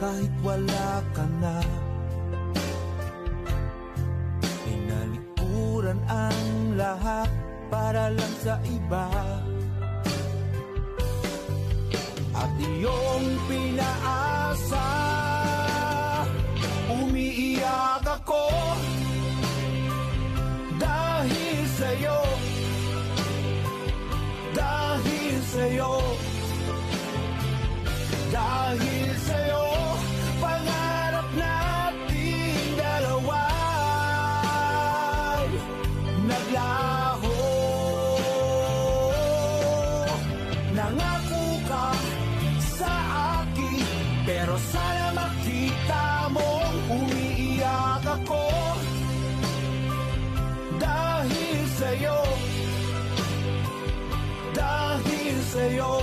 kahit wala ka na. Pinalikuran ang lahat para lang sa iba, at iyong pinaasa. Umiiyak ako dahil sa'yo, dahil sa'yo, dahil sa'yo. Pangarap nating dalawa naglaho. Nangako ka sa akin, pero sana makita mong umiiyak ako dahil sa'yo, dahil sa'yo.